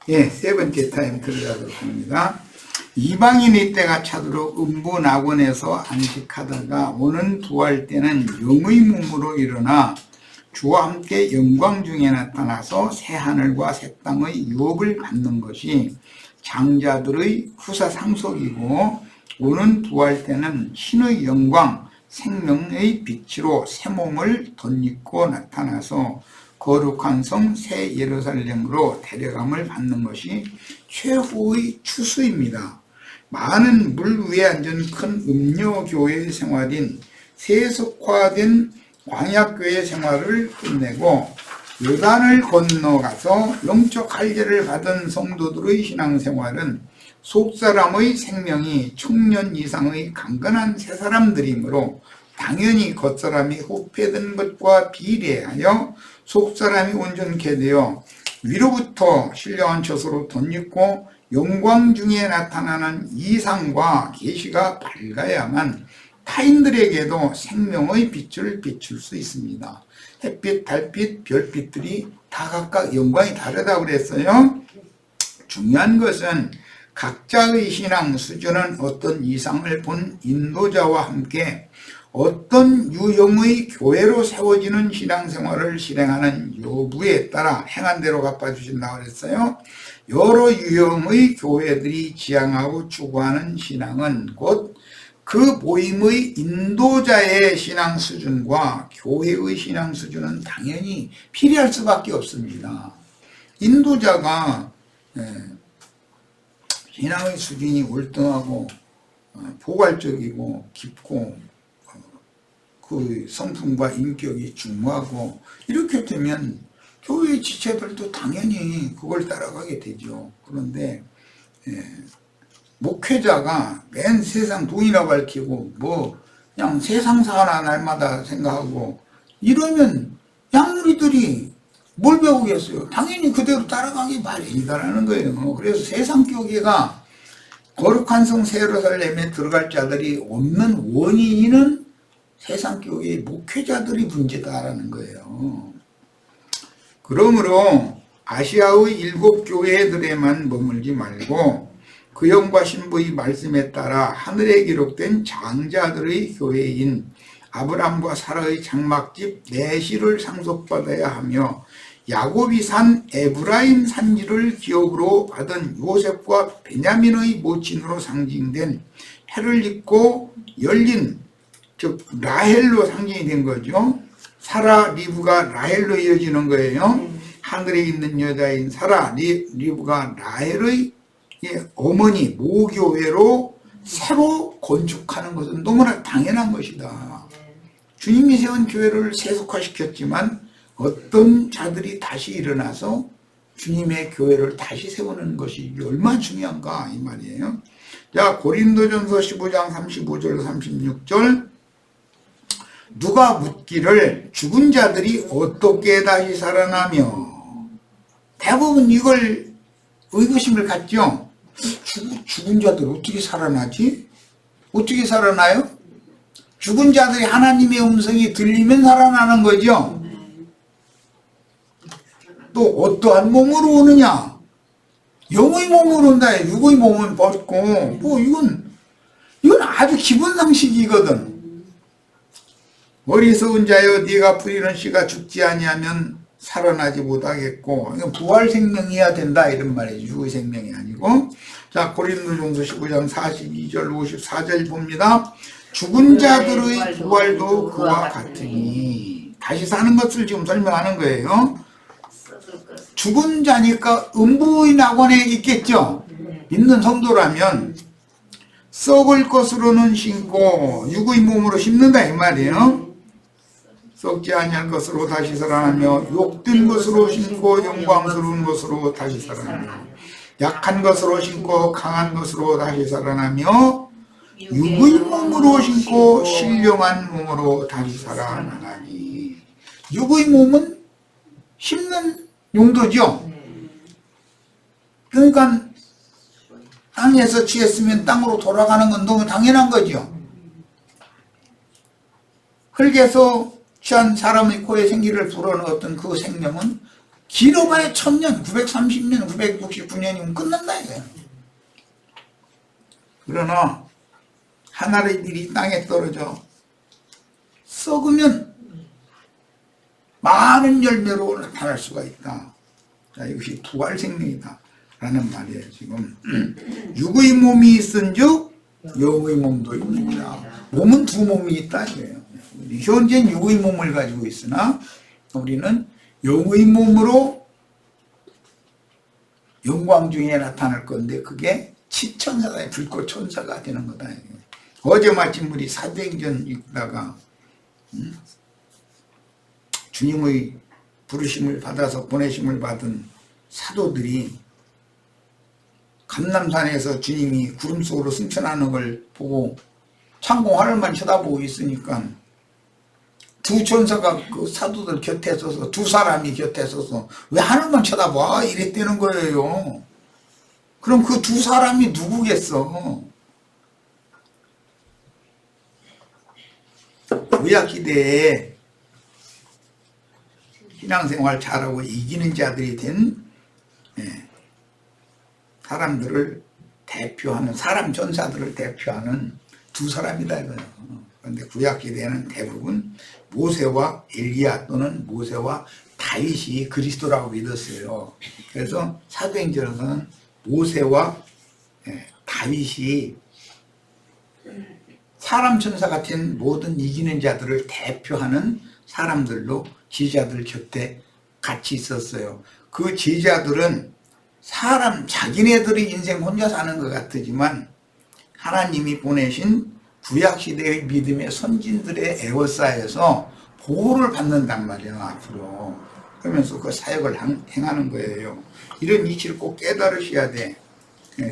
예, 세 번째 타임 들어가도록 합니다. 이방인의 때가 차도록 음부 낙원에서 안식하다가 오는 부활 때는 영의 몸으로 일어나 주와 함께 영광 중에 나타나서 새하늘과 새 땅의 유업을 받는 것이 장자들의 후사 상속이고, 오는 부활 때는 신의 영광 생명의 빛으로 새 몸을 덧입고 나타나서 거룩한 성 새 예루살렘으로 데려감을 받는 것이 최후의 추수입니다. 많은 물 위에 앉은 큰 음료교회의 생활인 세속화된 광야교회 생활을 끝내고 요단을 건너가서 영적 할례를 받은 성도들의 신앙생활은 속사람의 생명이 청년 이상의 강건한 새 사람들이므로 당연히 겉사람이 후패된 것과 비례하여 속사람이 온전케 되어 위로부터 신령한 처소로 덧입고 영광 중에 나타나는 이상과 계시가 밝아야만 타인들에게도 생명의 빛을 비출 수 있습니다. 햇빛, 달빛, 별빛들이 다 각각 영광이 다르다고 그랬어요. 중요한 것은 각자의 신앙 수준은 어떤 이상을 본 인도자와 함께 어떤 유형의 교회로 세워지는 신앙생활을 실행하는 여부에 따라 행한 대로 갚아주신다고 그랬어요. 여러 유형의 교회들이 지향하고 추구하는 신앙은 곧 그 모임의 인도자의 신앙 수준과 교회의 신앙 수준은 당연히 필요할 수밖에 없습니다. 인도자가 신앙의 수준이 월등하고 포괄적이고 깊고 그 성품과 인격이 중요하고 이렇게 되면 교회 지체들도 당연히 그걸 따라가게 되죠. 그런데 목회자가 맨 세상 돈이나 밝히고 뭐 그냥 세상사나 날마다 생각하고 이러면 양무리들이 뭘 배우겠어요? 당연히 그대로 따라가기 마련이다라는 거예요. 그래서 세상교계가 거룩한 성 새 예루살렘에 들어갈 자들이 없는 원인은 세상교계의 목회자들이 문제다라는 거예요. 그러므로 아시아의 7교회들에만 머물지 말고 그 영과 신부의 말씀에 따라 하늘에 기록된 장자들의 교회인 아브람과 사라의 장막집 내시를 상속받아야 하며 야곱이 산 에브라임 산지를 기업으로 받은 요셉과 베냐민의 모친으로 상징된 해를 입고 열린, 즉 라헬로 상징이 된 거죠. 사라 리브가 라헬로 이어지는 거예요. 하늘에 있는 여자인 사라 리브가 라헬의 어머니 모교회로 새로 건축하는 것은 너무나 당연한 것이다. 주님이 세운 교회를 세속화시켰지만 어떤 자들이 다시 일어나서 주님의 교회를 다시 세우는 것이 얼마나 중요한가 이 말이에요. 자, 고린도전서 15장 35절 36절 누가 묻기를 죽은 자들이 어떻게 다시 살아나며, 대부분 이걸 의구심을 갖죠. 죽은 자들 어떻게 살아나지? 어떻게 살아나요? 죽은 자들이 하나님의 음성이 들리면 살아나는 거죠. 또 어떠한 몸으로 오느냐? 영의 몸으로 온다. 육의 몸은 벗고 뭐 이건 아주 기본 상식이거든. 어리석은 자여 네가 부리는 씨가 죽지 아니하면 살아나지 못하겠고, 이건 부활 생명이어야 된다 이런 말이죠. 육의 생명이 아니고. 자, 고린도전서 15장 42절 54절 봅니다. 죽은 자들의 부활도 그와 같으니, 다시 사는 것을 지금 설명하는 거예요. 죽은 자니까 음부의 낙원에 있겠죠. 있는 성도라면 썩을 것으로는 심고 육의 몸으로 심는다 이 말이에요. 썩지 아니할 것으로 다시 살아나며 욕된 것으로 심고 영광스러운 것으로 다시 살아나며 약한 것으로 심고 강한 것으로 다시 살아나며 육의 몸으로 심고 신령한 몸으로 다시 살아나니. 육의 몸은 심는 용도죠. 그러니까 땅에서 취했으면 땅으로 돌아가는 건 너무 당연한 거죠. 흙에서 취한 사람의 코에 생기를 불어넣었던 그 생명은 길어봐야 1000년, 930년, 969년이면 끝난다 이거야. 그러나 하나의 일이 땅에 떨어져 썩으면 많은 열매로 나타날 수가 있다. 자, 이것이 부활 생명이다 라는 말이에요. 지금 육의 몸이 있은즉 영의 몸도 있느니라. 몸은 두 몸이 있다 이거예요. 현재는 육의 몸을 가지고 있으나 우리는 영의 몸으로 영광 중에 나타날 건데 그게 치천사다, 불꽃 천사가 되는 거다. 어제 마침 우리 사도행전 읽다가 주님의 부르심을 받아서 보내심을 받은 사도들이 감람산에서 주님이 구름 속으로 승천하는 걸 보고 창공 하늘만 쳐다보고 있으니까 두 천사가 그 사도들 곁에 서서, 두 사람이 곁에 서서 왜 하늘만 쳐다봐? 이랬다는 거예요. 그럼 그 두 사람이 누구겠어? 구약시대에 신앙생활 잘하고 이기는 자들이 된 사람들을 대표하는, 사람 전사들을 대표하는 두 사람이다 이거예요. 그런데 구약시대에는 대부분 모세와 엘리야 또는 모세와 다윗이 그리스도라고 믿었어요. 그래서 사도행전에서는 모세와 다윗이 사람 천사 같은 모든 이기는 자들을 대표하는 사람들로 제자들 곁에 같이 있었어요. 그 제자들은 사람 자기네들의 인생 혼자 사는 것 같지만 하나님이 보내신 구약시대의 믿음의 선진들의 에워싸여서 보호를 받는단 말이에요. 앞으로. 그러면서 그 사역을 행하는 거예요. 이런 이치를 꼭 깨달으셔야 돼.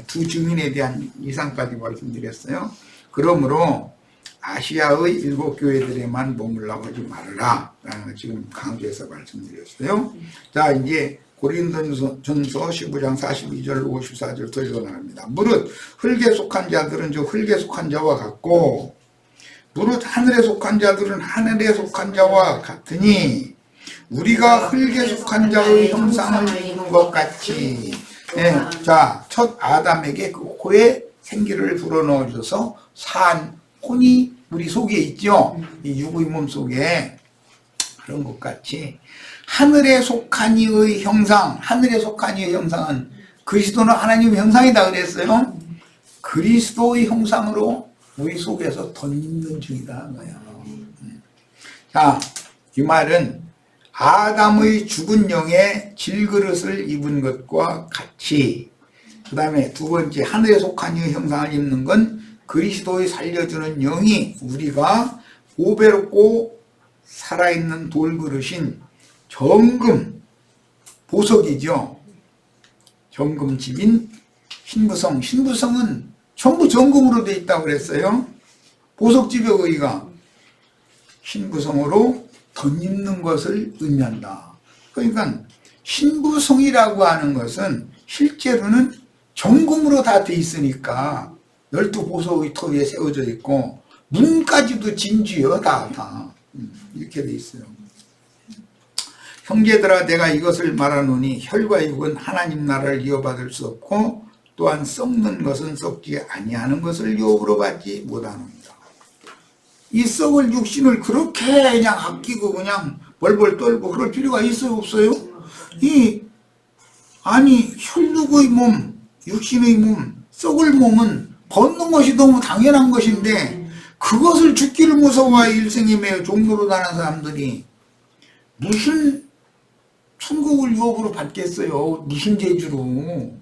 두 증인에 대한 이상까지 말씀드렸어요. 그러므로 아시아의 7교회들에만 머물라고 하지 말아라 라는 걸 지금 강조해서 말씀드렸어요. 자, 이제 고린도전서 15장 42절 54절 더 읽어나갑니다. 무릇 흙에 속한 자들은 저 흙에 속한 자와 같고 무릇 하늘에 속한 자들은 하늘에 속한 자와 같으니 우리가 흙에 속한 자의 형상을 입은 것 같이. 자, 첫 아담에게 그 코에 생기를 불어넣어 줘서 산 혼이 우리 속에 있죠. 이 육의 몸 속에. 그런 것 같이 하늘에 속한 이의 형상, 하늘에 속한 이의 형상은 그리스도는 하나님의 형상이다 그랬어요. 그리스도의 형상으로 우리 속에서 덧입는 중이다. 자, 이 말은 아담의 죽은 영의 질그릇을 입은 것과 같이, 그 다음에 두 번째 하늘에 속한 이의 형상을 입는 건 그리스도의 살려주는 영이 우리가 오배롭고 살아있는 돌그릇인 정금, 보석이죠. 정금집인 신부성. 신부성은 전부 정금으로 되어 있다고 그랬어요. 보석집의 의의가 신부성으로 덧입는 것을 의미한다. 그러니까 신부성이라고 하는 것은 실제로는 정금으로 다 되어 있으니까 12보석의 터 위에 세워져 있고 문까지도 진주여 다 이렇게 되어 있어요. 형제들아 내가 이것을 말하노니 혈과 육은 하나님 나라를 이어받을 수 없고 또한 썩는 것은 썩지 아니하는 것을 유업으로 받지 못하노니라. 이 썩을 육신을 그렇게 그냥 아끼고 그냥 벌벌 떨고 그럴 필요가 있어요 없어요? 아니 혈육의 몸, 육신의 몸, 썩을 몸은 벗는 것이 너무 당연한 것인데 그것을 죽기를 무서워하여 일생에 매여 종로로 가는 사람들이 무슨 천국을 유업으로 받겠어요? 무슨 재주로?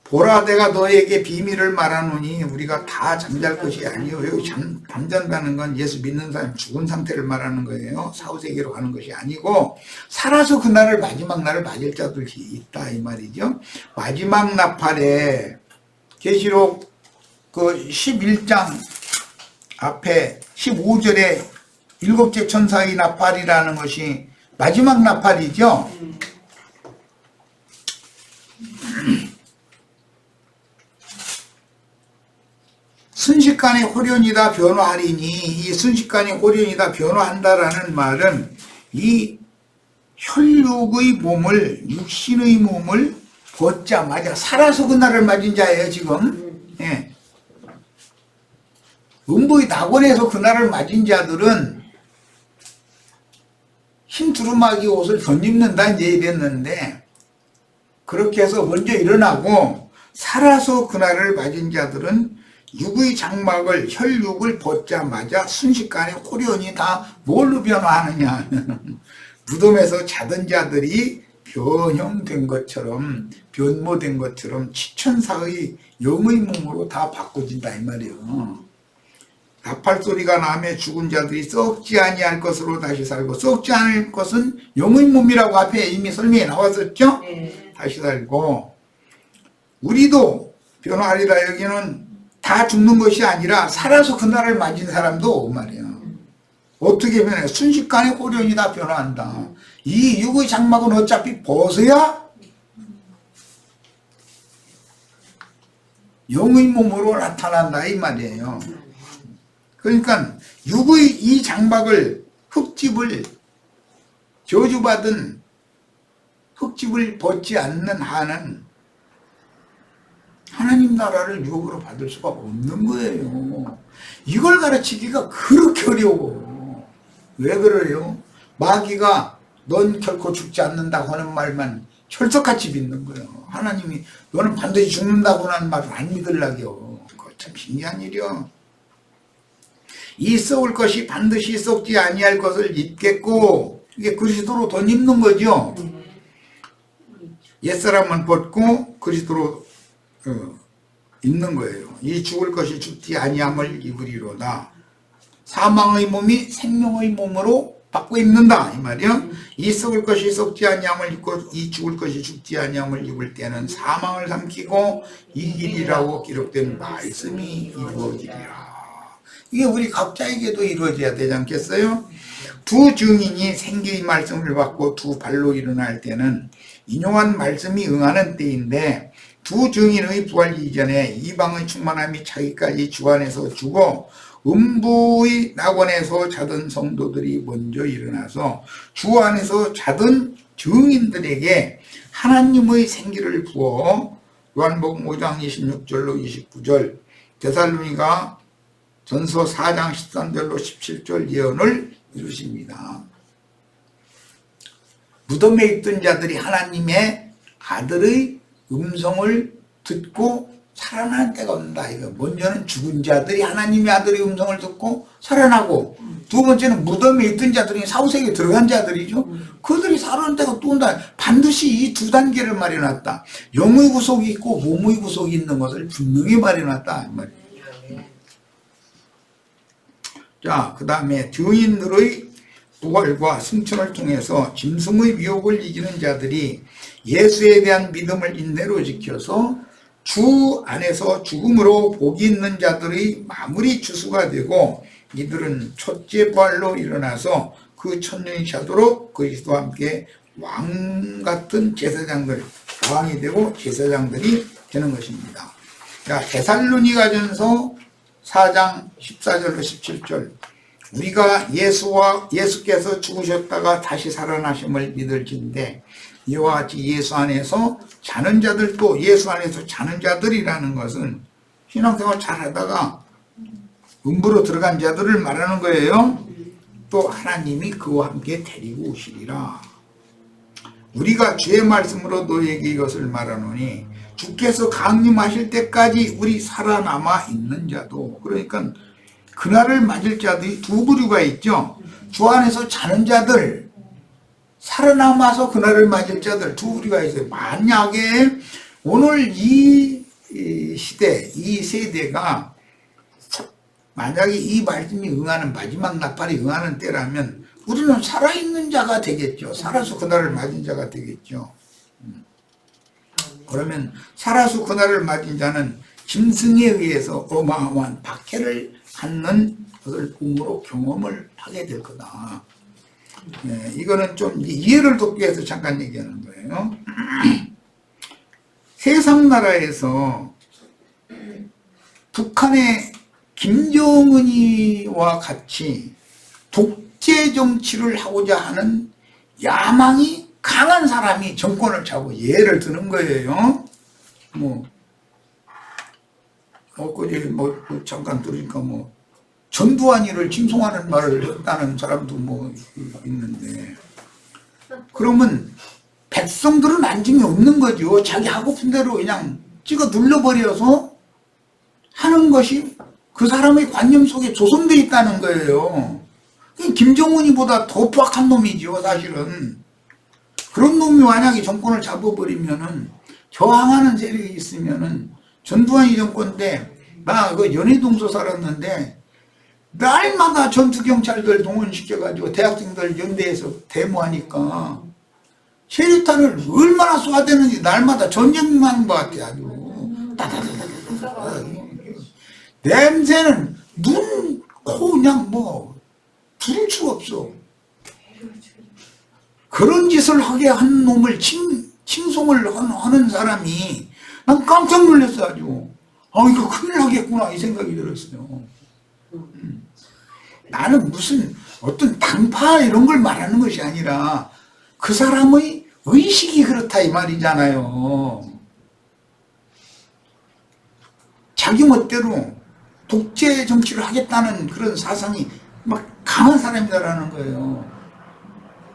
보라 내가 너에게 비밀을 말하노니 우리가 다 잠잘 것이 아니요. 여기 잠잔다는 건 예수 믿는 사람 죽은 상태를 말하는 거예요. 사후세계로 가는 것이 아니고 살아서 그날을 마지막 날을 맞을 자들이 있다 이 말이죠. 마지막 나팔에 계시록 그 11장 앞에 15절에 7째 천사의 나팔이라는 것이 마지막 나팔이죠. 순식간에 호련이다 변화하리니 이 순식간에 호련이다 변화한다라는 말은 이 혈육의 몸을, 육신의 몸을 벗자마자 살아서 그날을 맞은 자예요, 지금. 예. 음부의 낙원에서 그날을 맞은 자들은 흰 두루마기 옷을 덧입는다 이제 이랬는데, 그렇게 해서 먼저 일어나고 살아서 그날을 맞은 자들은 육의 장막을, 혈육을 벗자마자 순식간에 호련히 다 뭘로 변화하느냐. 무덤에서 자던 자들이 변형된 것처럼, 변모된 것처럼 지천사의 영의 몸으로 다 바꿔진다 이 말이에요. 나팔소리가 나며 죽은 자들이 썩지 아니할 것으로 다시 살고, 썩지 않을 것은 영의 몸이라고 앞에 이미 설명이 나왔었죠? 네. 다시 살고, 우리도 변화하리라. 여기는 다 죽는 것이 아니라 살아서 그날을 맞은 사람도 말이에요. 어떻게 변해? 순식간에 호련이 다 변화한다. 이 육의 장막은 어차피 벗어야 영의 몸으로 나타난다 이 말이에요. 그러니까 육의 이 장막을, 흙집을, 저주받은 흙집을 벗지 않는 한은 하나님 나라를 유업으로 받을 수가 없는 거예요. 이걸 가르치기가 그렇게 어려워. 왜 그래요? 마귀가 넌 결코 죽지 않는다고 하는 말만 철석같이 믿는 거예요. 하나님이 너는 반드시 죽는다고 하는 말을 안 믿으려고요. 그거 참 신기한 일이요. 이 썩을 것이 반드시 썩지 아니할 것을 입겠고, 이게 그리스도로 덧입는 거죠. 옛사람은 벗고 그리스도로 입는 거예요. 이 죽을 것이 죽지 아니함을 입으리로다. 사망의 몸이 생명의 몸으로 바꿔 입는다 이 말이요. 이 썩을 것이 썩지 아니함을 입고 이 죽을 것이 죽지 아니함을 입을 때는 사망을 삼키고 이기리라고 기록된 말씀이 이루어지리라. 이게 우리 각자에게도 이루어져야 되지 않겠어요? 두 증인이 생기의 말씀을 받고 두 발로 일어날 때는 인용한 말씀이 응하는 때인데, 두 증인의 부활 이전에 이방의 충만함이 차기까지 주 안에서 주고 음부의 낙원에서 자던 성도들이 먼저 일어나서 주 안에서 자던 증인들에게 하나님의 생기를 부어 요한복음 5장 26절로 29절, 데살로니가 전서 4장 13절로 17절 예언을 이루십니다. 무덤에 있던 자들이 하나님의 아들의 음성을 듣고 살아나는 때가 온다. 이거 먼저는 죽은 자들이 하나님의 아들의 음성을 듣고 살아나고, 두 번째는 무덤에 있던 자들이 사후세계에 들어간 자들이죠. 그들이 살아나는 때가 또 온다. 반드시 이 두 단계를 마련했다. 영의 구속이 있고 몸의 구속이 있는 것을 분명히 마련했다. 자, 그 다음에 증인들의 부활과 승천을 통해서 짐승의 미혹을 이기는 자들이 예수에 대한 믿음을 인내로 지켜서 주 안에서 죽음으로 복이 있는 자들의 마무리 추수가 되고, 이들은 첫째 부활로 일어나서 그 천년이 차도록 그리스도와 함께 왕 같은 제사장들, 왕이 되고 제사장들이 되는 것입니다. 자, 데살로니가전서 4장 14절로 17절. 우리가 예수께서 죽으셨다가 다시 살아나심을 믿을진데, 이와 같이 예수 안에서 자는 자들도, 예수 안에서 자는 자들이라는 것은 신앙생활 잘하다가 음부로 들어간 자들을 말하는 거예요. 또 하나님이 그와 함께 데리고 오시리라. 우리가 주의 말씀으로 너희에게 이것을 말하노니, 주께서 강림하실 때까지 우리 살아남아 있는 자도, 그러니까 그날을 맞을 자들이 두 부류가 있죠. 주 안에서 자는 자들, 살아남아서 그날을 맞을 자들, 두 부류가 있어요. 만약에 오늘 이 시대, 이 세대가 만약에 이 말씀이 응하는, 마지막 나팔이 응하는 때라면 우리는 살아있는 자가 되겠죠. 살아서 그날을 맞은 자가 되겠죠. 그러면 살아서 그날을 맞은 자는 짐승에 의해서 어마어마한 박해를 받는 것을 몸으로 경험을 하게 될 거다. 네, 이거는 좀 이해를 돕기 위해서 잠깐 얘기하는 거예요. 세상 나라에서 북한의 김정은이와 같이 독재 정치를 하고자 하는 야망이 강한 사람이 정권을 잡고 예를 드는 거예요. 엊그제 잠깐 들으니까 전두환이를 칭송하는 말을 했다는 사람도 있는데, 그러면 백성들은 안중이 없는 거죠. 자기 하고픈 대로 그냥 찍어 눌러버려서 하는 것이 그 사람의 관념 속에 조성되어 있다는 거예요. 김정은이보다 더 포악한 놈이죠, 사실은. 그런 놈이 만약에 정권을 잡아버리면은, 저항하는 세력이 있으면은, 전두환이 정권 때, 나 그 연희동서 살았는데, 날마다 전투경찰들 동원시켜가지고 대학생들 연대에서 데모하니까, 쉐리탄을 얼마나 쏘아대는지 날마다 전쟁만 것 같아, 아주. 따다다다다다. 냄새는 눈, 코, 그냥 부를 수가 없어. 그런 짓을 하게 한 놈을 칭송을 하는 사람이 난 깜짝 놀랐어, 아주. 이거 큰일 나겠구나 이 생각이 들었어요. 나는 무슨 어떤 당파 이런 걸 말하는 것이 아니라 그 사람의 의식이 그렇다 이 말이잖아요. 자기 멋대로 독재 정치를 하겠다는 그런 사상이 막 강한 사람이다라는 거예요.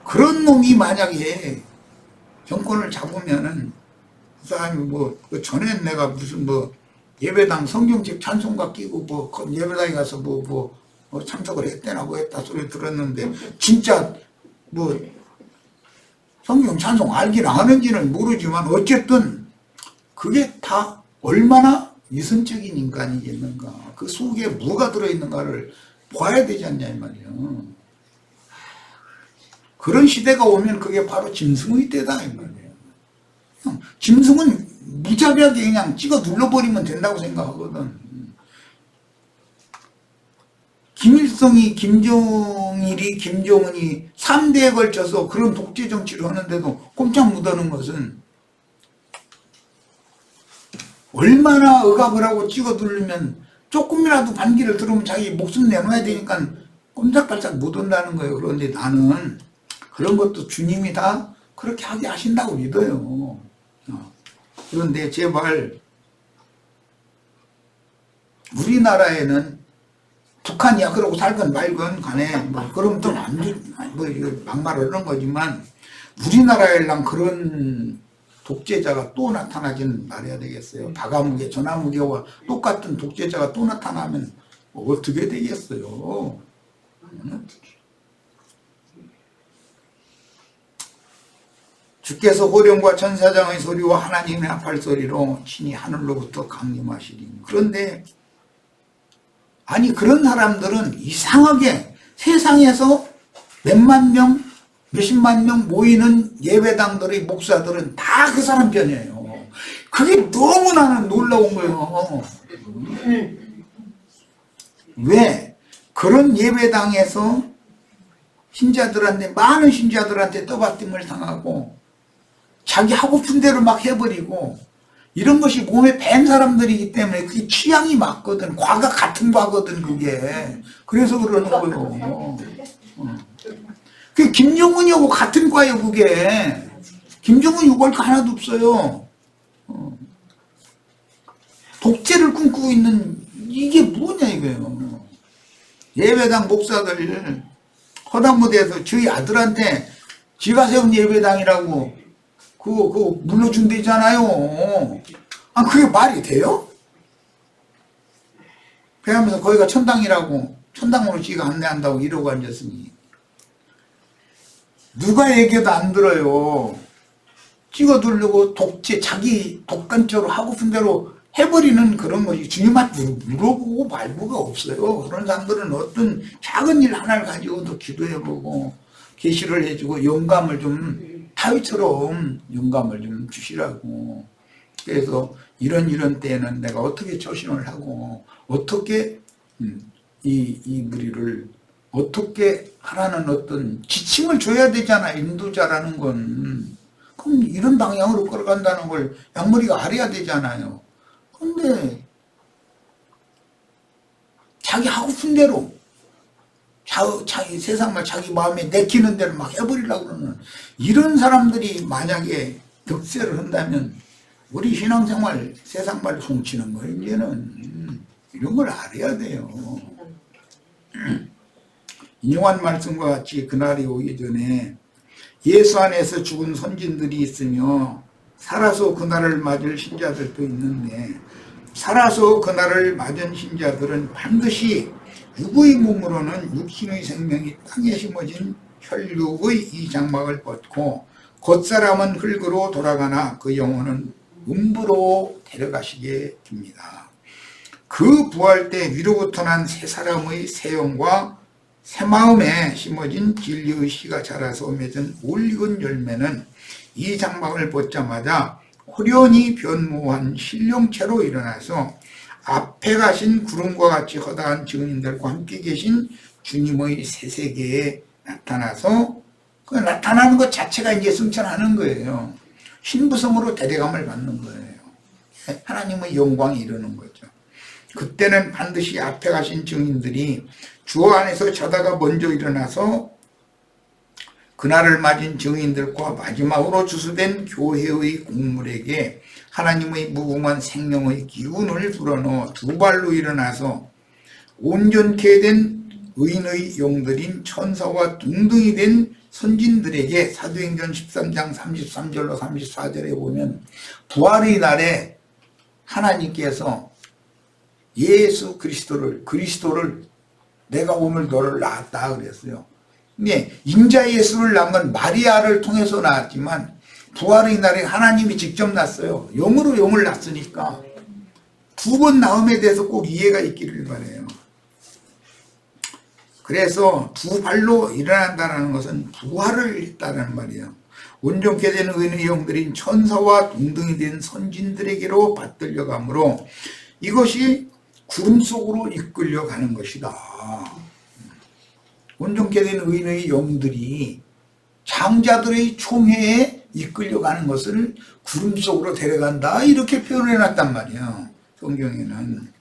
그런 놈이 만약에 정권을 잡으면은 그 사람이 그 전에 내가 무슨 예배당 성경책 찬송가 끼고 예배당에 가서 참석을 했대나 했다 소리 들었는데, 진짜 성경 찬송 알긴 아는지는 모르지만 어쨌든 그게 다 얼마나 위선적인 인간이겠는가, 그 속에 뭐가 들어있는가를 봐야 되지 않냐 이 말이에요. 그런 시대가 오면 그게 바로 짐승의 때다 이 말이에요. 짐승은 무자비하게 그냥 찍어 눌러버리면 된다고 생각하거든. 김일성이, 김정일이, 김정은이 3대에 걸쳐서 그런 독재 정치를 하는데도 꼼짝 못하는 것은 얼마나 억압을 하고 찍어 누르면 조금이라도 반기를 들으면 자기 목숨 내놔야 되니까 꼼짝발짝 못 한다는 거예요. 그런데 나는 그런 것도 주님이 다 그렇게 하게 하신다고 믿어요. 그런데 제발 우리나라에는 북한이야 그러고 살건 말건 간에 그러면 좀 안 돼. 막말하는 거지만 우리나라에랑 그런 독재자가 또 나타나지는 말해야 되겠어요. 바가무게, 전화무게와 똑같은 독재자가 또 나타나면 어떻게 되겠어요? 주께서 호령과 천사장의 소리와 하나님의 합할 소리로 친히 하늘로부터 강림하시리. 그런데 아니 그런 사람들은 이상하게 세상에서 몇만 명, 몇십만 명 모이는 예배당들의 목사들은 다 그 사람 편이에요. 그게 너무 나는 놀라운 거예요. 왜? 그런 예배당에서 신자들한테, 많은 신자들한테 떠받침을 당하고 자기 하고픈 대로 막 해버리고 이런 것이 몸에 밴 사람들이기 때문에 그게 취향이 맞거든. 과가 같은 과거든 그게. 그래서 그러는 거예요. 그게 김정은이하고 같은 과예요 그게. 김정은이 요구할 거 하나도 없어요. 독재를 꿈꾸고 있는 이게 뭐냐 이거예요. 예배당 목사들 허당무대에서 저희 아들한테 지가 세운 예배당이라고 그거 물러준대잖아요. 그게 말이 돼요? 그러면서 거기가 천당이라고, 천당으로 지가 안내한다고 이러고 앉았으니 누가 얘기해도 안 들어요. 찍어 두려고 독재, 자기 독단적으로 하고픈 대로 해버리는 그런 것이 주님한테 물어보고 말보가 없어요. 그런 사람들은 어떤 작은 일 하나를 가지고도 기도해보고 계시를 해주고 영감을 좀, 다윗처럼 영감을 좀 주시라고. 그래서 이런 때에는 내가 어떻게 처신을 하고 어떻게 이 무리를 어떻게 하라는 어떤 지침을 줘야 되잖아. 인도자라는 건. 그럼 이런 방향으로 끌어간다는 걸 양머리가 알아야 되잖아요. 근데 자기 하고픈 대로 자기 세상말 자기 마음에 내키는 대로 막 해버리려고 그러는 이런 사람들이 만약에 득세를 한다면 우리 신앙생활 세상말 훔치는 거 이제는 이런 걸 알아야 돼요. 인용한 말씀과 같이 그날이 오기 전에 예수 안에서 죽은 선진들이 있으며 살아서 그날을 맞을 신자들도 있는데, 살아서 그날을 맞은 신자들은 반드시 육의 몸으로는 육신의 생명이 땅에 심어진 혈육의 이 장막을 벗고 겉사람은 흙으로 돌아가나 그 영혼은 음부로 데려가시게 됩니다. 그 부활 때 위로부터 난 새 사람의 새 영과 새 마음에 심어진 진리의 씨가 자라서 맺은 올익은 열매는 이 장막을 벗자마자 호련히 변모한 신령체로 일어나서 앞에 가신 구름과 같이 허다한 증인들과 함께 계신 주님의 새 세계에 나타나서 그 나타나는 것 자체가 이제 승천하는 거예요. 신부성으로 대대감을 받는 거예요. 하나님의 영광이 이르는 거죠. 그때는 반드시 앞에 가신 증인들이 주 안에서 자다가 먼저 일어나서 그날을 맞은 증인들과 마지막으로 주수된 교회의 공물에게 하나님의 무궁한 생명의 기운을 불어넣어 두 발로 일어나서 온전케 된 의인의 영들인 천사와 둥둥이 된 선진들에게 사도행전 13장 33절로 34절에 보면 부활의 날에 하나님께서 예수 그리스도를 내가 오늘 너를 낳았다 그랬어요. 근데 인자 예수를 낳은 건 마리아를 통해서 낳았지만 부활의 날에 하나님이 직접 낳았어요. 영으로 영을 낳았으니까 두 번 낳음에 대해서 꼭 이해가 있기를 바라요. 그래서 두 발로 일어난다는 것은 부활을 했다는 말이에요. 온전케 된 의인의 영들인 천사와 동등이 된 선진들에게로 받들려 가므로 이것이 구름 속으로 이끌려 가는 것이다. 온전케 된 의인의 영들이 장자들의 총회에 이끌려 가는 것을 구름 속으로 데려간다, 이렇게 표현해 놨단 말이에요. 성경에는.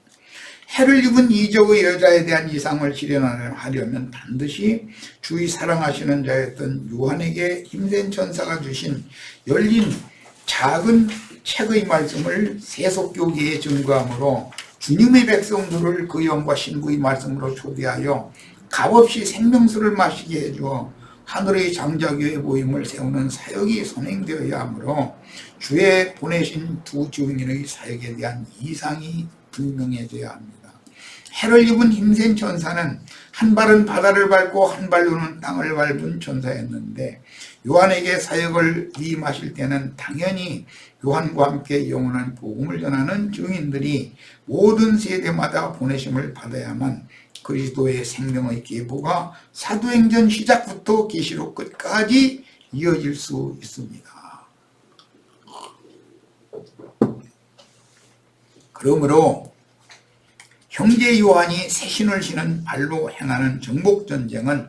해를 입은 이적의 여자에 대한 이상을 실현하려면 반드시 주의 사랑하시는 자였던 요한에게 힘센 천사가 주신 열린 작은 책의 말씀을 세속교계에 증거함으로 주님의 백성들을 그 영과 신부의 말씀으로 초대하여 값없이 생명수를 마시게 해주어 하늘의 장자교회 모임을 세우는 사역이 선행되어야 하므로 주의 보내신 두 증인의 사역에 대한 이상이 분명해져야 합니다. 해를 입은 힘센 천사는 한 발은 바다를 밟고 한 발로는 땅을 밟은 천사였는데 요한에게 사역을 위임하실 때는 당연히 요한과 함께 영원한 복음을 전하는 증인들이 모든 세대마다 보내심을 받아야만 그리스도의 생명의 계보가 사도행전 시작부터 계시록 끝까지 이어질 수 있습니다. 그러므로 형제 요한이 새 신을 신은 발로 행하는 정복전쟁은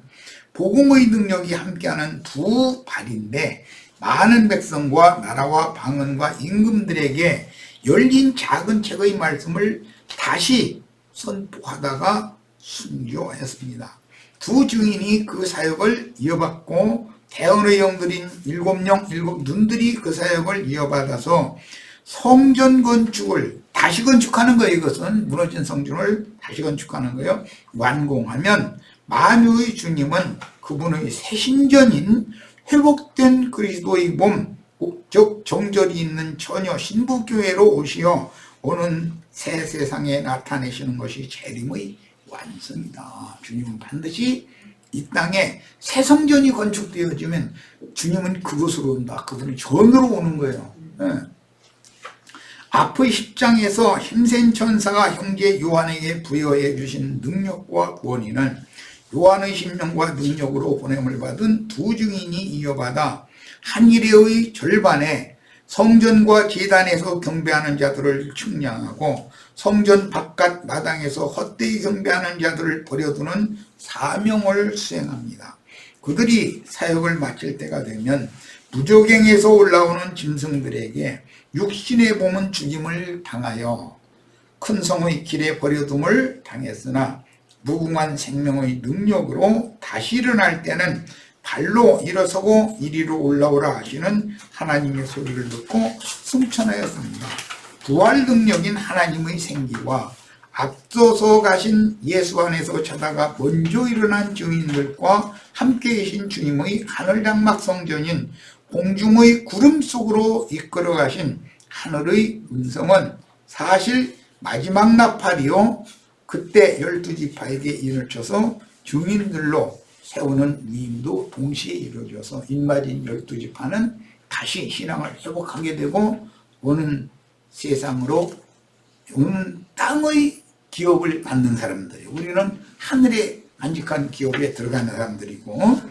복음의 능력이 함께하는 두 발인데 많은 백성과 나라와 방언과 임금들에게 열린 작은 책의 말씀을 다시 선포하다가 순교했습니다. 두 증인이 그 사역을 이어받고 대언의 영들인 일곱 눈들이 그 사역을 이어받아서 성전 건축을 다시 건축하는 거예요. 이것은 무너진 성전을 다시 건축하는 거예요. 완공하면 만유의 주님은 그분의 새 신전인 회복된 그리스도의 몸, 즉 정절이 있는 처녀 신부교회로 오시어 오는 새 세상에 나타내시는 것이 재림의 완성이다. 주님은 반드시 이 땅에 새 성전이 건축되어지면 주님은 그곳으로 온다. 그분이 전으로 오는 거예요. 앞의 10장에서 힘센 천사가 형제 요한에게 부여해 주신 능력과 권위는 요한의 심령과 능력으로 보냄을 받은 두 증인이 이어받아 한 일회의 절반에 성전과 제단에서 경배하는 자들을 측량하고 성전 바깥 마당에서 헛되이 경배하는 자들을 버려두는 사명을 수행합니다. 그들이 사역을 마칠 때가 되면 무저갱에서 올라오는 짐승들에게 육신의 몸은 죽임을 당하여 큰 성의 길에 버려둠을 당했으나 무궁한 생명의 능력으로 다시 일어날 때는 발로 일어서고 이리로 올라오라 하시는 하나님의 소리를 듣고 승천하였습니다. 부활 능력인 하나님의 생기와 앞서서 가신 예수 안에서 자다가 먼저 일어난 증인들과 함께 계신 주님의 하늘장막 성전인 공중의 구름 속으로 이끌어 가신 하늘의 음성은 사실 마지막 나팔이요 그때 12지파에게 인을 쳐서 증인들로 세우는 위임도 동시에 이루어져서 인마진 12지파는 다시 신앙을 회복하게 되고 오는 세상으로 오는 땅의 기업을 받는 사람들이에요. 우리는 하늘에 안직한 기업에 들어가는 사람들이고,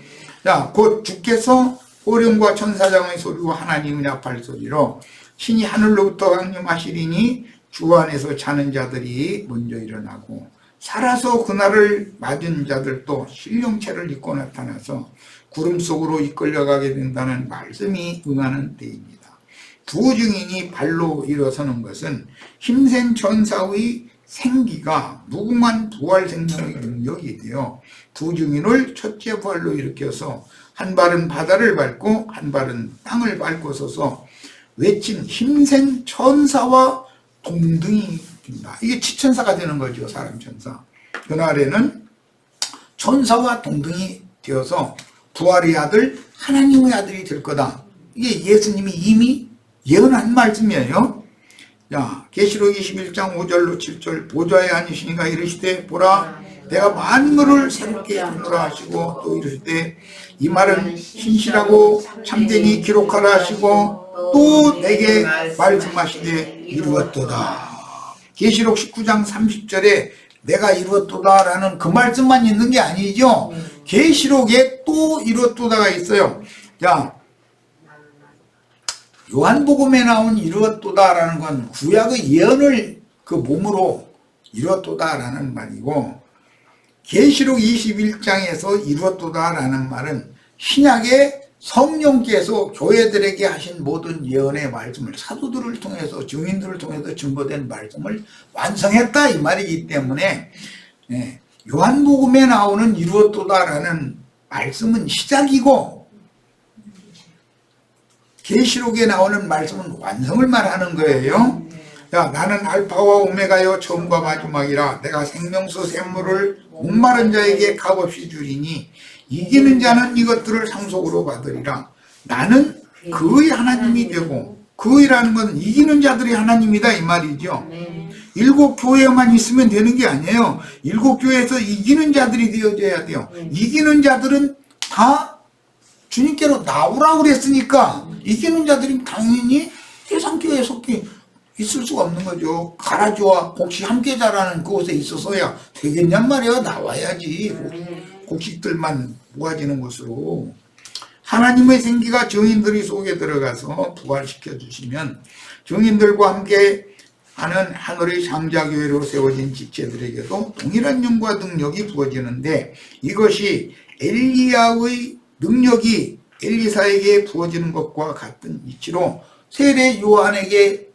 자, 곧 주께서 호령과 천사장의 소리와 하나님의 나팔 소리로 신이 하늘로부터 강림하시리니 주 안에서 자는 자들이 먼저 일어나고 살아서 그날을 맞은 자들도 신령체를 입고 나타나서 구름 속으로 이끌려가게 된다는 말씀이 응하는 때입니다. 두 증인이 발로 일어서는 것은 힘센 전사의 생기가 무궁한 부활 생명의 능력이 되어 두 증인을 첫째 부활로 일으켜서 한 발은 바다를 밟고 한 발은 땅을 밟고 서서 외친 힘센 천사와 동등이 됩니다. 이게 지천사가 되는 거죠. 사람 천사. 그날에는 천사와 동등이 되어서 부활의 아들 하나님의 아들이 될 거다. 이게 예수님이 이미 예언한 말씀이에요. 자, 계시록 21장 5절로 7절 보좌에 앉으시니가 이르시되 보라 내가 만물을 새롭게 하노라 하시고 또 이르시되 이 말은 신실하고 참되니 기록하라 하시고 또 내게 말씀하시되 이루었도다. 계시록 19장 30절에 내가 이루었도다 라는 그 말씀만 있는 게 아니죠. 계시록에 또 이루었도다가 있어요. 자, 요한복음에 나온 이루었도다 라는 건 구약의 예언을 그 몸으로 이루었도다 라는 말이고, 계시록 21장에서 이루었도다 라는 말은 신약의 성령께서 교회들에게 하신 모든 예언의 말씀을 사도들을 통해서 증인들을 통해서 증거된 말씀을 완성했다 이 말이기 때문에 요한복음에 나오는 이루었도다 라는 말씀은 시작이고 계시록에 나오는 말씀은 완성을 말하는 거예요. 야, 나는 알파와 오메가요 처음과 마지막이라 내가 생명수 샘물을 목마른 자에게 값없이 주리니 이기는 자는 이것들을 상속으로 받으리라. 나는 그의 하나님이 되고, 그의라는 건 이기는 자들이 하나님이다 이 말이죠. 일곱 교회만 있으면 되는 게 아니에요. 일곱 교회에서 이기는 자들이 되어져야 돼요. 이기는 자들은 다 주님께로 나오라고 그랬으니까 이기는 자들이 당연히 세상교회에 속해 있을 수가 없는 거죠. 가라지와 곡식 함께 자라는 그곳에 있어서야 되겠냔 말이야. 나와야지. 곡식들만 모아지는 곳으로. 하나님의 생기가 증인들이 속에 들어가서 부활시켜 주시면 증인들과 함께 하는 하늘의 장자교회로 세워진 지체들에게도 동일한 영과 능력이 부어지는데, 이것이 엘리야의 능력이 엘리사에게 부어지는 것과 같은 이치로 세례 요한에게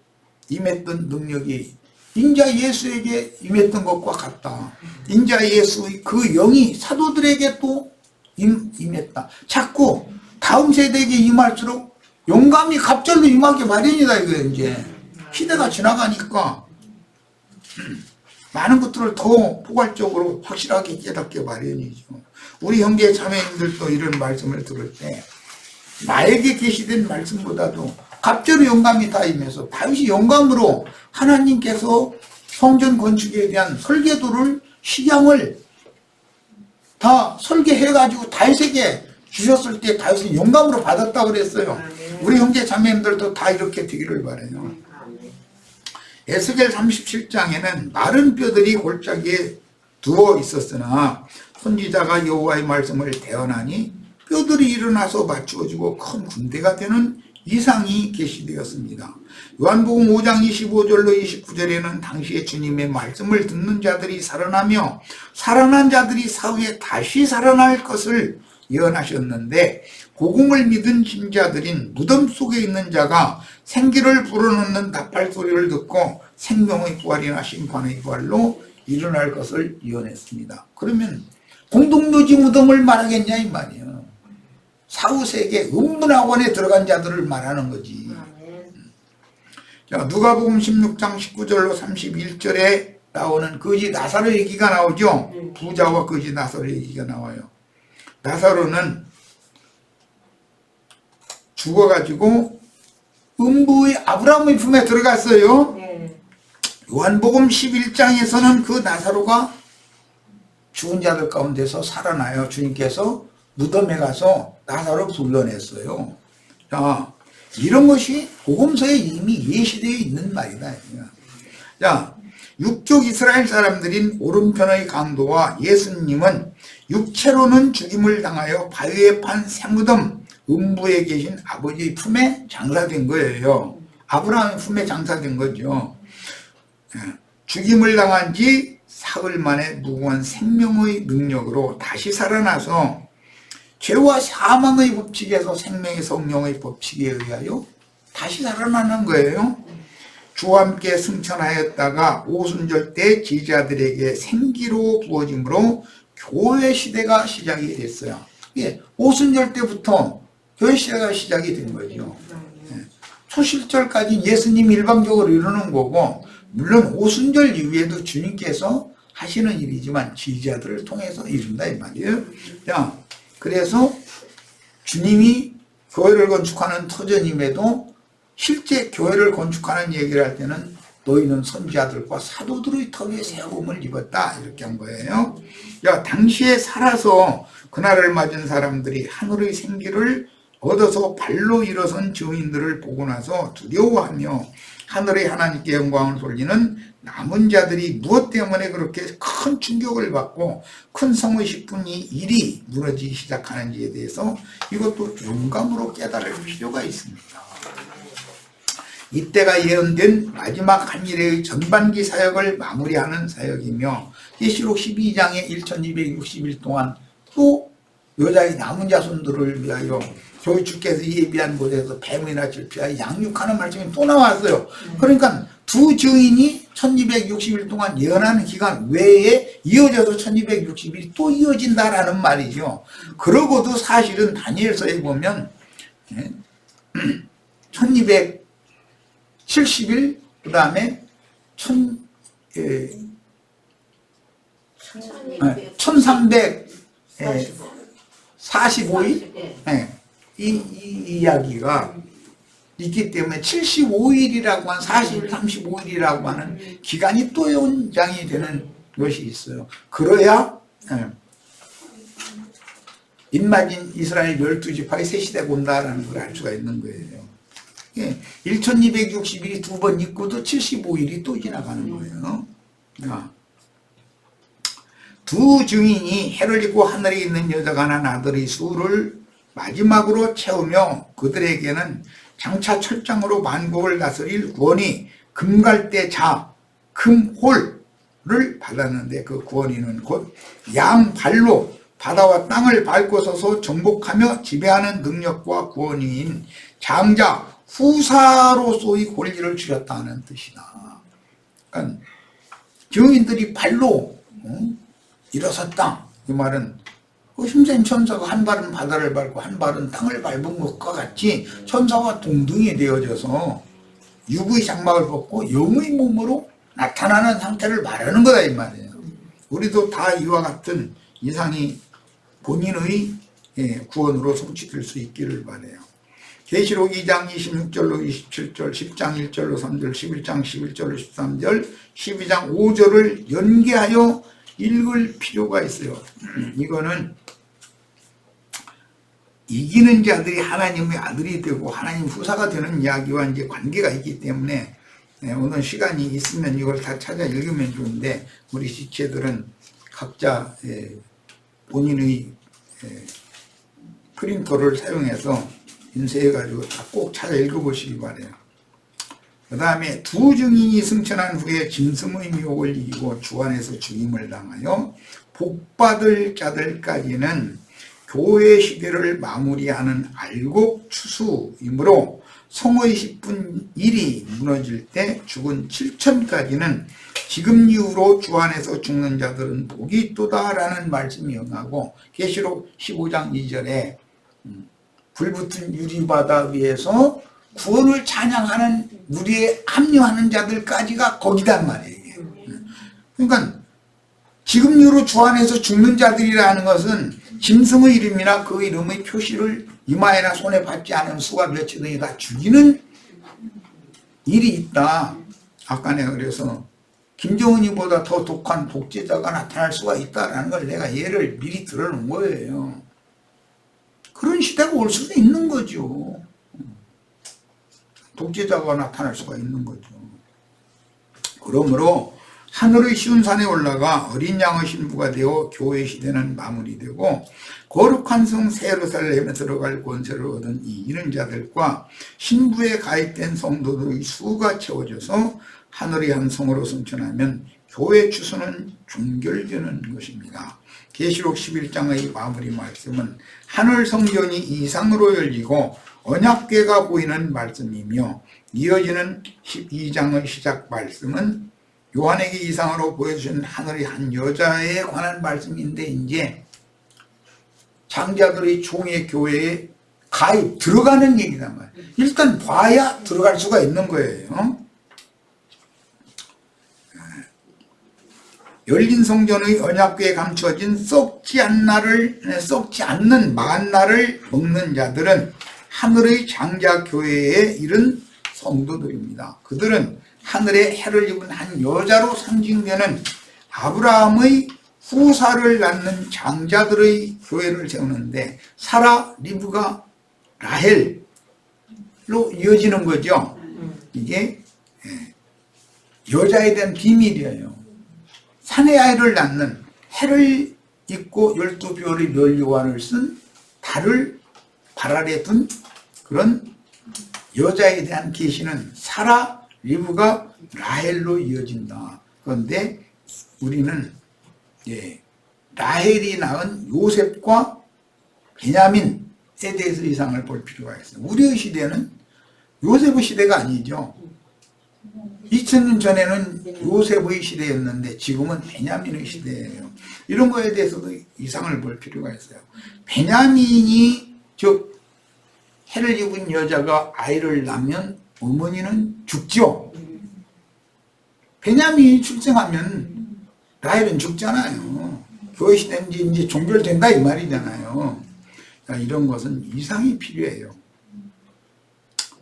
임했던 능력이 인자 예수에게 임했던 것과 같다. 인자 예수의 그 영이 사도들에게 또 임했다. 자꾸 다음 세대에게 임할수록 영감이 갑절로 임하기 마련이다 이거예요. 이제 시대가 지나가니까 많은 것들을 더 포괄적으로 확실하게 깨닫게 마련이죠. 우리 형제 자매님들도 이런 말씀을 들을 때 나에게 계시된 말씀보다도 갑절의 영감이 다 임해서 다윗이 영감으로 하나님께서 성전 건축에 대한 설계도를 식양을 다 설계해가지고 다윗에게 주셨을 때 다윗은 영감으로 받았다고 그랬어요. 우리 형제 자매님들도 다 이렇게 되기를 바라요. 에스겔 37장에는 마른 뼈들이 골짜기에 두어 있었으나 선지자가 여호와의 말씀을 대언하니 뼈들이 일어나서 맞추어지고 큰 군대가 되는 이상이 계시되었습니다. 요한복음 5장 25절로 29절에는 당시에 주님의 말씀을 듣는 자들이 살아나며 살아난 자들이 사후에 다시 살아날 것을 예언하셨는데, 복음을 믿은 신자들인 무덤 속에 있는 자가 생기를 불어넣는 나팔 소리를 듣고 생명의 부활이나 심판의 부활로 일어날 것을 예언했습니다. 그러면 공동묘지 무덤을 말하겠냐 이 말이에요. 사후세계 음문학원에 들어간 자들을 말하는 거지. 자, 누가복음 16장 19절로 31절에 나오는 거지 나사로 얘기가 나오죠. 부자와 거지 나사로 얘기가 나와요. 나사로는 죽어가지고 음부의 아브라함의 품에 들어갔어요. 요한복음 11장에서는 그 나사로가 죽은 자들 가운데서 살아나요. 주님께서 무덤에 가서 나사로 불러냈어요. 자, 이런 것이 복음서에 이미 예시되어 있는 말이다. 자, 육족 이스라엘 사람들인 오른편의 강도와 예수님은 육체로는 죽임을 당하여 바위에 판 새무덤 음부에 계신 아버지의 품에 장사된 거예요. 아브라함의 품에 장사된 거죠. 죽임을 당한 지 사흘 만에 무궁한 생명의 능력으로 다시 살아나서 죄와 사망의 법칙에서 생명의 성령의 법칙에 의하여 다시 살아나는 거예요. 주와 함께 승천하였다가 오순절 때 제자들에게 생기로 부어짐으로 교회 시대가 시작이 됐어요. 예, 오순절 때부터 교회 시대가 시작이 된 거죠. 초실절까지 예수님 일방적으로 이루는 거고, 물론 오순절 이후에도 주님께서 하시는 일이지만 제자들을 통해서 이룬다 이 말이에요. 자, 그래서 주님이 교회를 건축하는 터전임에도 실제 교회를 건축하는 얘기를 할 때는 너희는 선지자들과 사도들의 턱에 세움을 입었다 이렇게 한 거예요. 야, 당시에 살아서 그날을 맞은 사람들이 하늘의 생기를 얻어서 발로 일어선 증인들을 보고 나서 두려워하며 하늘의 하나님께 영광을 돌리는 남은 자들이 무엇 때문에 그렇게 큰 충격을 받고 큰 성의 10분이 1이 무너지기 시작하는지에 대해서 이것도 용감으로 깨달을 필요가 있습니다. 이때가 예언된 마지막 한일의 전반기 사역을 마무리하는 사역이며 계시록 12장의 1260일 동안 또 여자의 남은 자손들을 위하여 저희 주께서 예비한 곳에서 뱀이나 질피하여 양육하는 말씀이 또 나왔어요. 그러니까 두 증인이 1260일 동안 예언하는 기간 외에 이어져서 1260일이 또 이어진다라는 말이죠. 그러고도 사실은 다니엘서에 보면 1270일 그 다음에 1345일 이 이야기가 있기 때문에 75일이라고 한 40일 35일이라고 하는 기간이 또 연장이 되는 것이 있어요. 그래야 인마진 이스라엘 12지파의 새 시대가 온다라는 걸 알 수가 있는 거예요. 1260일이 두 번 있고도 75일이 또 지나가는 거예요. 두 증인이 해를 입고 하늘에 있는 여자가 난 아들의 수를 마지막으로 채우며 그들에게는 장차 철장으로 만국을 다스릴 구원이 금갈대 자 금홀을 받았는데 그 구원이는 곧 양발로 바다와 땅을 밟고 서서 정복하며 지배하는 능력과 구원인 장자 후사로서의 권리를 주셨다는 뜻이다. 그러니까 증인들이 발로 일어섰다. 이 말은 그 힘센 천사가 한 발은 바다를 밟고 한 발은 땅을 밟은 것과 같이 천사와 동등이 되어져서 육의 장막을 벗고 영의 몸으로 나타나는 상태를 말하는 거다 이 말이에요. 우리도 다 이와 같은 이상이 본인의 구원으로 성취될 수 있기를 바라요. 계시록 2장 26절로 27절, 10장 1절로 3절, 11장 11절로 13절, 12장 5절을 연계하여 읽을 필요가 있어요. 이거는 이기는 자들이 하나님의 아들이 되고 하나님 후사가 되는 이야기와 이제 관계가 있기 때문에 오늘 시간이 있으면 이걸 다 찾아 읽으면 좋은데 우리 지체들은 각자 본인의 프린터를 사용해서 인쇄해가지고 다 꼭 찾아 읽어보시기 바래요. 그 다음에 두 증인이 승천한 후에 짐승의 미혹을 이기고 주 안에서 죽임을 당하여 복받을 자들까지는 교회 시대를 마무리하는 알곡 추수이므로 성의 10분 1이 무너질 때 죽은 7천까지는 지금 이후로 주 안에서 죽는 자들은 복이 있도다라는 말씀이 응하고 계시록 15장 2절에 불붙은 유리바다 위에서 구원을 찬양하는 우리의 합류하는 자들까지가 거기단 말이에요. 그러니까 지금 이후로 주 안에서 죽는 자들이라는 것은 짐승의 이름이나 그 이름의 표시를 이마에나 손에 받지 않은 수가 몇이든지 다 죽이는 일이 있다. 아까 내가 그래서 김정은이보다 더 독한 독재자가 나타날 수가 있다라는 걸 내가 예를 미리 들어놓은 거예요. 그런 시대가 올 수도 있는 거죠. 독재자가 나타날 수가 있는 거죠. 그러므로 하늘의 쉬운 산에 올라가 어린 양의 신부가 되어 교회 시대는 마무리되고 거룩한 성 새 예루살렘에 들어갈 권세를 얻은 이 이른 자들과 신부에 가입된 성도들의 수가 채워져서 하늘의 한 성으로 승천하면 교회 추수는 종결되는 것입니다. 계시록 11장의 마무리 말씀은 하늘 성전이 이상으로 열리고 언약궤가 보이는 말씀이며 이어지는 12장의 시작 말씀은 요한에게 이상으로 보여주신 하늘의 한 여자에 관한 말씀인데 이제 장자들의 총회 교회에 가입 들어가는 얘기단 말이에요. 일단 봐야 들어갈 수가 있는 거예요. 열린 성전의 언약궤에 감춰진 썩지 않는 만나를 먹는 자들은 하늘의 장자 교회에 이른 성도들입니다. 그들은 하늘에 해를 입은 한 여자로 상징되는 아브라함의 후사를 낳는 장자들의 교회를 세우는데 사라, 리브가, 라헬로 이어지는 거죠. 이게 여자에 대한 비밀이에요. 산의 아이를 낳는 해를 입고 12별의 멸류관을 쓴 달을 발 아래 둔 그런 여자에 대한 계시는 사라, 리브가, 라헬로 이어진다. 그런데 우리는 라헬이 낳은 요셉과 베냐민에 대해서 이상을 볼 필요가 있어요. 우리의 시대는 요셉의 시대가 아니죠. 2000년 전에는 요셉의 시대였는데 지금은 베냐민의 시대예요. 이런 거에 대해서도 이상을 볼 필요가 있어요. 베냐민이 즉 해를 입은 여자가 아이를 낳으면 어머니는 죽죠. 베냐민이 출생하면 라헬은 죽잖아요. 교회 시대는 이제 종결된다 이 말이잖아요. 그러니까 이런 것은 이상이 필요해요.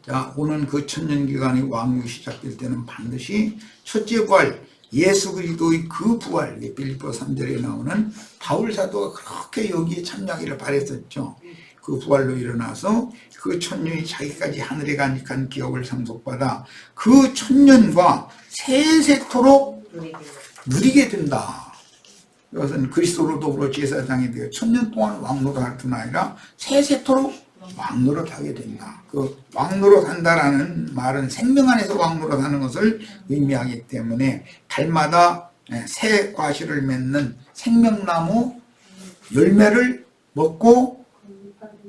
자, 오는 그 천년기간의 왕국이 시작될 때는 반드시 첫째 부활, 예수 그리스도의 그 부활, 빌립보 3절에 나오는 바울 사도가 그렇게 여기에 참여하기를 바랬었죠. 그 부활로 일어나서 그 천년이 자기까지 하늘에 간직한 기업을 상속받아 그 천년과 세세토록 누리게 된다. 이것은 그리스도로 더불어 제사장이 되어 천년 동안 왕노릇할 뿐 아니라 세세토록 왕노릇하게 된다. 그 왕노릇한다라는 말은 생명 안에서 왕노릇하는 것을 의미하기 때문에 달마다 새 과실을 맺는 생명나무 열매를 먹고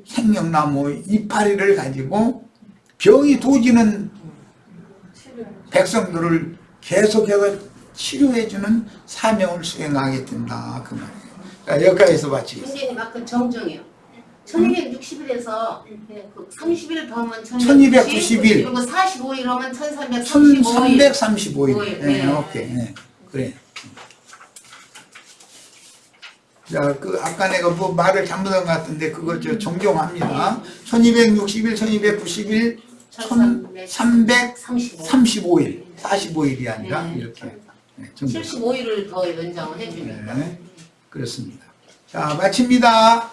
생명나무 이파리를 가지고 병이 도지는 백성들을 계속해서 치료해주는 사명을 수행하게 된다. 그 말이에요. 그러니까 여기까지서 마치겠습니다. 선생님 아까 정정해요. 1260일에서 30일 더하면 1290일 그리고 45일 하면 1335일 1335일. 네, 오케이. 네, 그래. 자, 그 아까 내가 뭐 말을 잘못한 것 같은데 그거 저 정정합니다. 1260일, 1290일, 1335일, 45일이 아니라 네. 이렇게. 네, 75일을 더 연장을 해주니까. 네, 그렇습니다. 자, 마칩니다.